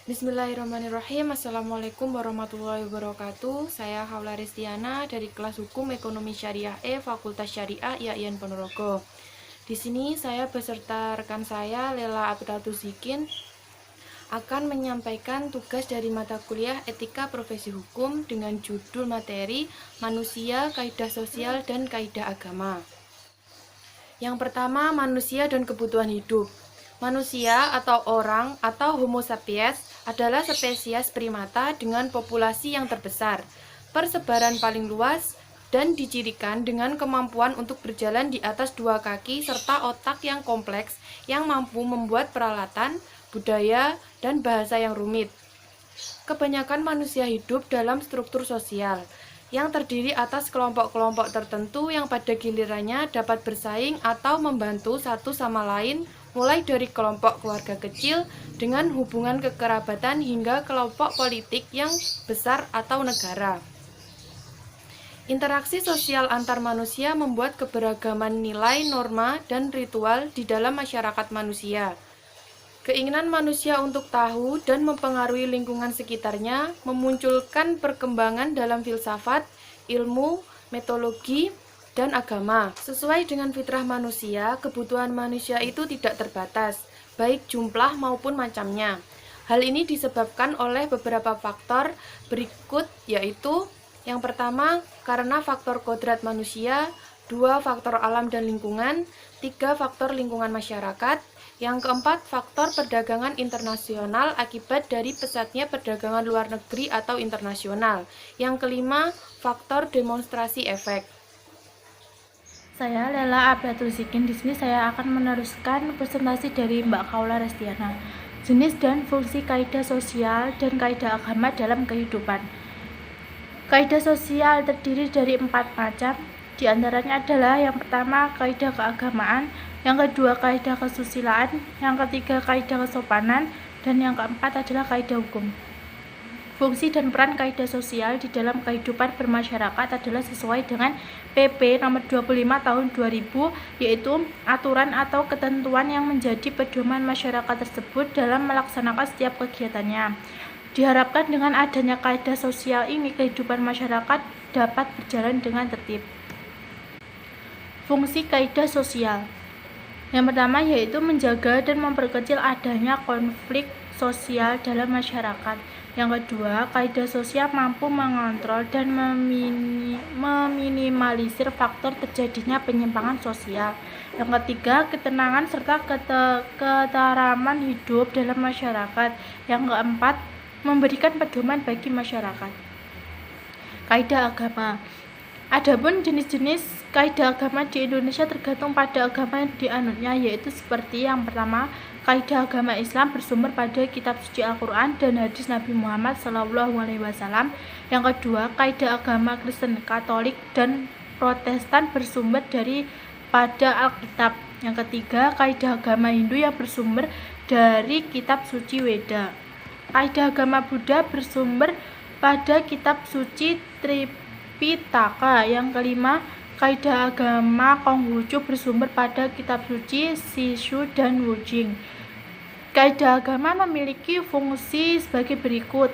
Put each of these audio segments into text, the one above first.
Bismillahirrahmanirrahim. Assalamualaikum warahmatullahi wabarakatuh. Saya Haula Restiana dari kelas Hukum Ekonomi Syariah E Fakultas Syariah IAIN Ponorogo. Di sini saya beserta rekan saya Lela Abdatuzikin akan menyampaikan tugas dari mata kuliah Etika Profesi Hukum dengan judul materi Manusia, Kaidah Sosial, dan Kaidah Agama. Yang pertama, manusia dan kebutuhan hidup. Manusia atau orang atau Homo sapiens adalah spesies primata dengan populasi yang terbesar, persebaran paling luas, dan dicirikan dengan kemampuan untuk berjalan di atas dua kaki serta otak yang kompleks yang mampu membuat peralatan, budaya, dan bahasa yang rumit. Kebanyakan manusia hidup dalam struktur sosial yang terdiri atas kelompok-kelompok tertentu yang pada gilirannya dapat bersaing atau membantu satu sama lain, mulai dari kelompok keluarga kecil dengan hubungan kekerabatan hingga kelompok politik yang besar atau negara. Interaksi sosial antar manusia membuat keberagaman nilai, norma, dan ritual di dalam masyarakat manusia. Keinginan manusia untuk tahu dan mempengaruhi lingkungan sekitarnya memunculkan perkembangan dalam filsafat, ilmu, metodologi, dan agama. Sesuai dengan fitrah manusia, kebutuhan manusia itu tidak terbatas, baik jumlah maupun macamnya. Hal ini disebabkan oleh beberapa faktor berikut, yaitu yang pertama, karena faktor kodrat manusia, 2 faktor alam dan lingkungan, 3 faktor lingkungan masyarakat, yang keempat, faktor perdagangan internasional akibat dari pesatnya perdagangan luar negeri atau internasional. Yang kelima, faktor demonstrasi efek. Saya Lela Abdatuzikin. Di sini saya akan meneruskan presentasi dari Mbak Haula Restiana. Jenis dan fungsi kaidah sosial dan kaidah agama dalam kehidupan. Kaidah sosial terdiri dari 4 macam. Di antaranya adalah yang pertama kaidah keagamaan, yang kedua kaidah kesusilaan, yang ketiga kaidah kesopanan, dan yang keempat adalah kaidah hukum. Fungsi dan peran kaidah sosial di dalam kehidupan bermasyarakat adalah sesuai dengan PP nomor 25 tahun 2000, yaitu aturan atau ketentuan yang menjadi pedoman masyarakat tersebut dalam melaksanakan setiap kegiatannya. Diharapkan dengan adanya kaidah sosial ini, kehidupan masyarakat dapat berjalan dengan tertib. Fungsi kaidah sosial. Yang pertama yaitu menjaga dan memperkecil adanya konflik sosial dalam masyarakat. Yang kedua, kaidah sosial mampu mengontrol dan meminimalisir faktor terjadinya penyimpangan sosial. Yang ketiga, ketenangan serta keteraman hidup dalam masyarakat. Yang keempat, memberikan pedoman bagi masyarakat. Kaidah agama. Adapun jenis-jenis kaidah agama di Indonesia tergantung pada agama yang dianutnya, yaitu seperti yang pertama, kaidah agama Islam bersumber pada kitab suci Al-Quran dan hadis Nabi Muhammad SAW. Yang kedua, kaidah agama Kristen, Katolik, dan Protestan bersumber dari pada Alkitab. Yang ketiga, kaidah agama Hindu yang bersumber dari kitab suci Weda. Kaidah agama Buddha bersumber pada kitab suci Tripitaka. Yang kelima, kaidah agama Konghucu bersumber pada kitab suci Sishu dan Wujing. Kaidah agama memiliki fungsi sebagai berikut.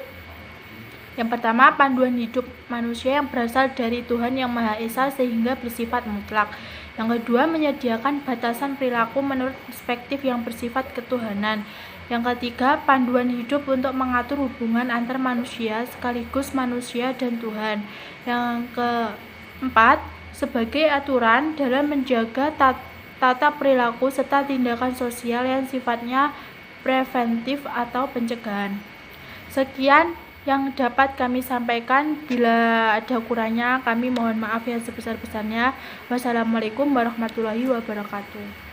Yang pertama, panduan hidup manusia yang berasal dari Tuhan Yang Maha Esa sehingga bersifat mutlak. Yang kedua, menyediakan batasan perilaku menurut perspektif yang bersifat ketuhanan. Yang ketiga, panduan hidup untuk mengatur hubungan antar manusia sekaligus manusia dan Tuhan. Yang keempat, sebagai aturan dalam menjaga tata perilaku serta tindakan sosial yang sifatnya preventif atau pencegahan. Sekian yang dapat kami sampaikan. Bila ada kurangnya, kami mohon maaf yang sebesar-besarnya. Wassalamualaikum warahmatullahi wabarakatuh.